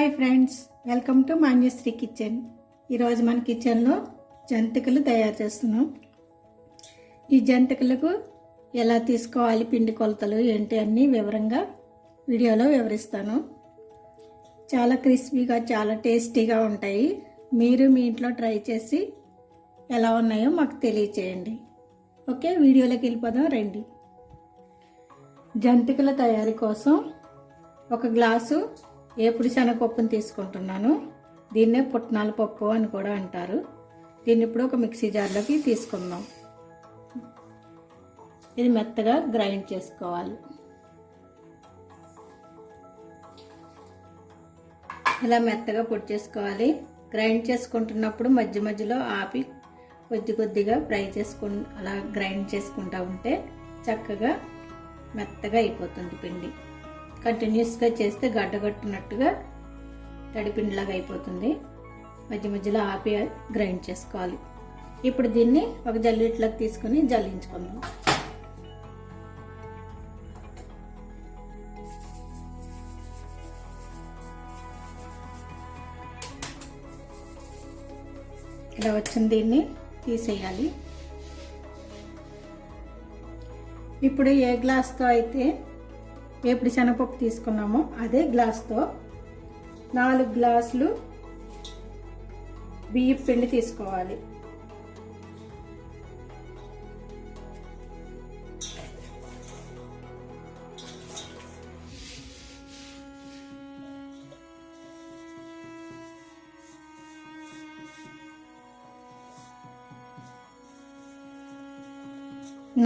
Hi friends, welcome to Manyashri kitchen. ఈరోజు మన కిచెన్లో జంతికలు తయారు చేస్తున్నాం. ఈ జంతికలకు ఎలా తీసుకోవాలి, పిండి కొలతలు ఏంటి అన్నీ వివరంగా వీడియోలో వివరిస్తాను. చాలా క్రిస్పీగా, చాలా టేస్టీగా ఉంటాయి. మీరు మీ ఇంట్లో ట్రై చేసి ఎలా ఉన్నాయో మాకు తెలియచేయండి. ఓకే, వీడియోలోకి వెళ్ళిపోదాం రండి. జంతికల తయారీ కోసం ఒక గ్లాసు ఏపుడు శనగపప్పును తీసుకుంటున్నాను. దీన్నే పుట్నాల పప్పు అని కూడా అంటారు. దీన్ని ఇప్పుడు ఒక మిక్సీ జార్లోకి తీసుకుందాం. ఇది మెత్తగా గ్రైండ్ చేసుకోవాలి. ఇలా మెత్తగా పొడి చేసుకోవాలి. గ్రైండ్ చేసుకుంటున్నప్పుడు మధ్య మధ్యలో ఆపి కొద్ది కొద్దిగా ఫ్రై అలా గ్రైండ్ చేసుకుంటూ ఉంటే చక్కగా మెత్తగా అయిపోతుంది పిండి. కంటిన్యూస్గా చేస్తే గడ్డగట్టినట్టుగా తడిపిండిలాగా అయిపోతుంది. మధ్య మధ్యలో ఆపి గ్రైండ్ చేసుకోవాలి. ఇప్పుడు దీన్ని ఒక జల్లిట్లోకి తీసుకుని జల్లించుకుందాం. ఇలా వచ్చిన దీన్ని తీసేయాలి. ఇప్పుడు ఏ గ్లాస్తో అయితే ఏపుడు శనగపప్పు తీసుకున్నామో అదే గ్లాస్తో 4 గ్లాసులు బియ్యం పిండి తీసుకోవాలి.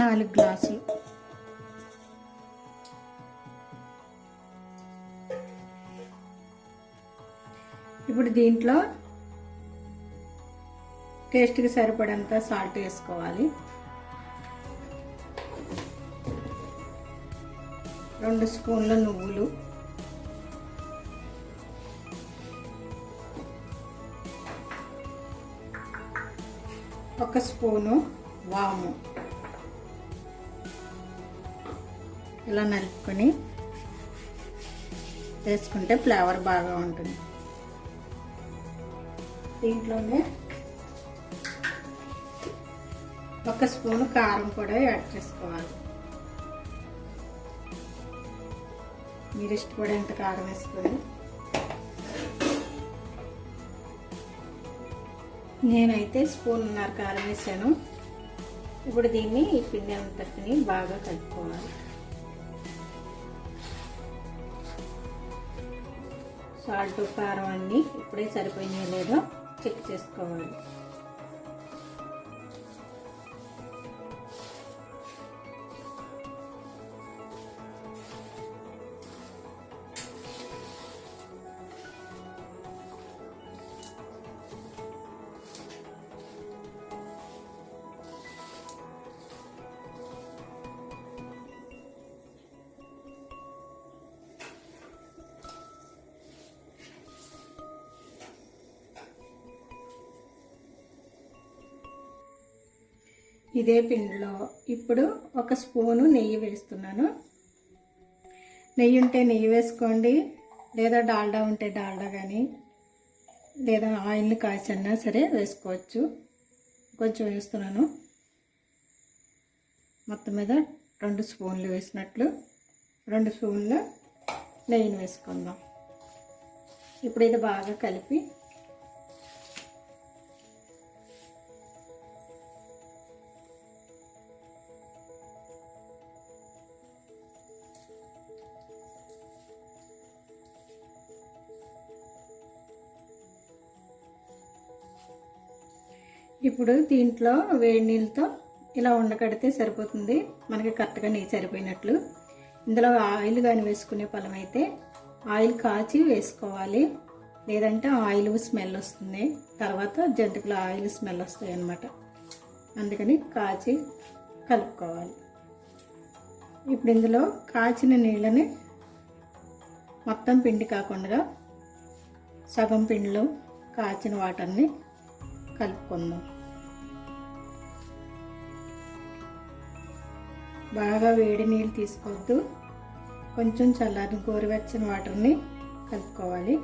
నాలుగు గ్లాసులు. ఇప్పుడు దీంట్లో టేస్ట్కి సరిపడంత సాల్ట్ వేసుకోవాలి. 2 స్పూన్ల నువ్వులు, 1 స్పూను వాము ఇలా నలుపుకొని వేసుకుంటే ఫ్లేవర్ బాగా ఉంటుంది. దీంట్లోనే 1 స్పూను కారం కూడా యాడ్ చేసుకోవాలి. మీరు ఇష్టపడేంత కారం వేసుకొని, నేనైతే 1.5 స్పూన్ కారం వేసాను. ఇప్పుడు దీన్ని ఈ పిండి అంతటిని బాగా కలుపుకోవాలి. సాల్ట్, కారం అన్నీ ఇప్పుడే సరిపోయినాయో లేదో చెక్ చేసుకోవాలి. ఇదే పిండిలో ఇప్పుడు 1 స్పూను నెయ్యి వేస్తున్నాను. నెయ్యి ఉంటే నెయ్యి వేసుకోండి, లేదా డాల్డా ఉంటే డాల్డా కానీ, లేదా ఆయిల్ని కాచన్నా సరే వేసుకోవచ్చు. కొంచెం వేస్తున్నాను. మొత్తం మీద 2 స్పూన్లు వేసినట్లు 2 స్పూన్లు నెయ్యిని వేసుకుందాం. ఇప్పుడు ఇది బాగా కలిపి ఇప్పుడు దీంట్లో వేడి నీళ్ళతో ఇలా ఉండకడితే సరిపోతుంది. మనకి కరెక్ట్గా నెయ్యి సరిపోయినట్లు. ఇందులో ఆయిల్ కానీ వేసుకునే ఫలం అయితే ఆయిల్ కాచి వేసుకోవాలి, లేదంటే ఆయిల్ స్మెల్ వస్తుంది. తర్వాత జంతికలు ఆయిల్ స్మెల్ వస్తాయి అన్నమాట. అందుకని కాచి కలుపుకోవాలి. ఇప్పుడు ఇందులో కాచిన నీళ్ళని మొత్తం పిండి కాకుండా సగం పిండిలో కాచిన వాటర్ని కలుపుకుందాం. బాగా వేడి నీళ్ళు తీసుకోవద్దు, కొంచెం చల్లారిన గోరువెచ్చని వాటర్ని కలుపుకోవాలి.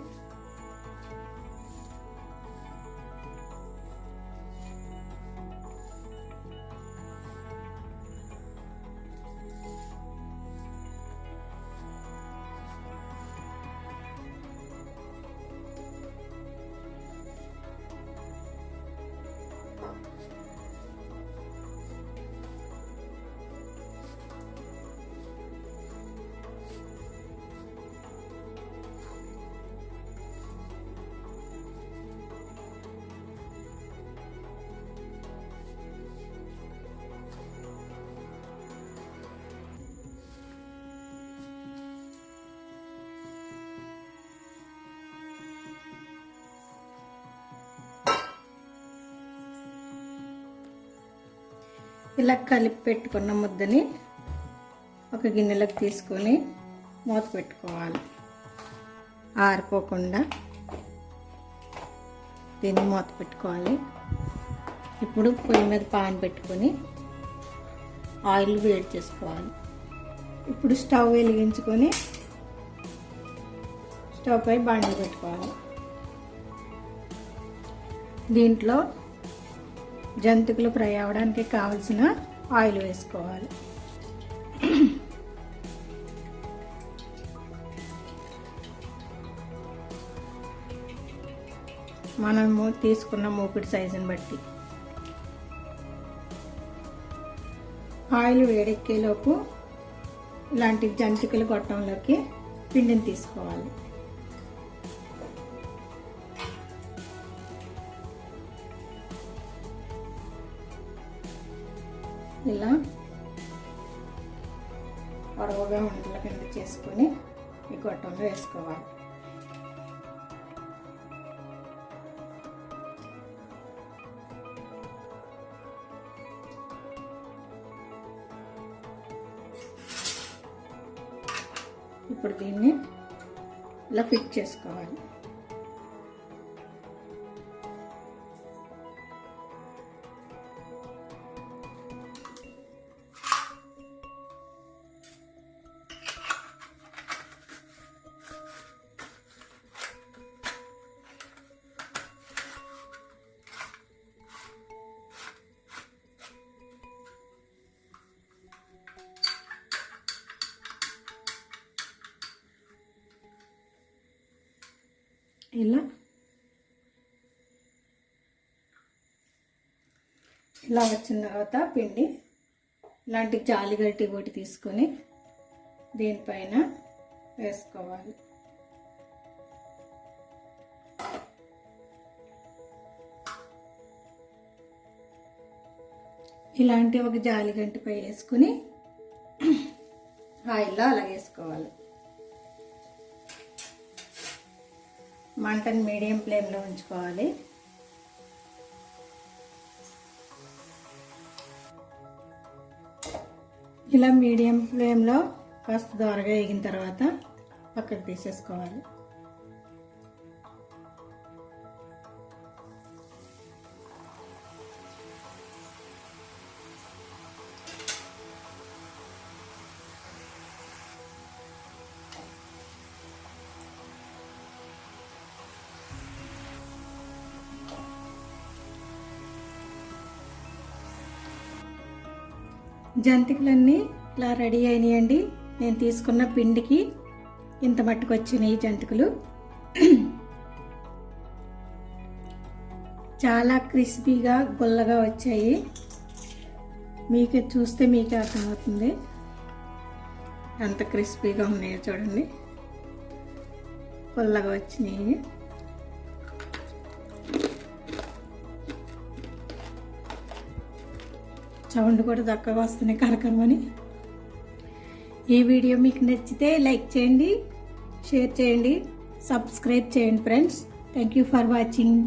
ఇలా కలిపి పెట్టుకున్న ముద్దని ఒక గిన్నెలోకి తీసుకొని మూత పెట్టుకోవాలి. ఆరిపోకుండా దీన్ని మూత పెట్టుకోవాలి. ఇప్పుడు పొయ్యి మీద పాన్ పెట్టుకొని ఆయిల్ వేడి చేసుకోవాలి. ఇప్పుడు స్టవ్ వెలిగించుకొని స్టవ్ పై బాండీ పెట్టుకోవాలి. దీంట్లో జంతికలు ఫ్రై అవ్వడానికి కావలసిన ఆయిల్ వేసుకోవాలి. మనము తీసుకున్న మూకుడి సైజుని బట్టి ఆయిల్ వేడెక్కేలోపు ఇలాంటి జంతికల గొట్టంలోకి పిండిని తీసుకోవాలి. ఇలా పొడవుగా ఉండల కింద చేసుకొని ఈ గొట్టంలో వేసుకోవాలి. ఇప్పుడు దీన్ని ఇలా ఫిట్ చేసుకోవాలి. ఇలా వచ్చిన తర్వాత పిండి ఇలాంటి జాలిగట్టి ఒకటి తీసుకొని దీనిపైన వేసుకోవాలి. ఇలాంటి ఒక జాలిగంటిపై వేసుకుని ఆయిల్లో అలా వేసుకోవాలి. మంటను మీడియం ఫ్లేమ్లో ఉంచుకోవాలి. ఇలా మీడియం ఫ్లేమ్లో కాస్త దోరగా వేగిన తర్వాత పక్కకు తీసేసుకోవాలి. జంతికలన్నీ ఇలా రెడీ అయినాయండి. నేను తీసుకున్న పిండికి ఇంత మట్టుకు వచ్చినాయి జంతికలు. చాలా క్రిస్పీగా గుల్లగా వచ్చాయి. మీకే చూస్తే మీకే అర్థమవుతుంది ఎంత క్రిస్పీగా ఉన్నాయో. చూడండి, గుల్లగా వచ్చినాయి. సౌండ్ కూడా చక్కగా వస్తున్నాయి కరకరమని. ఈ వీడియో మీకు నచ్చితే లైక్ చేయండి, షేర్ చేయండి, సబ్స్క్రైబ్ చేయండి friends. Thank you for watching.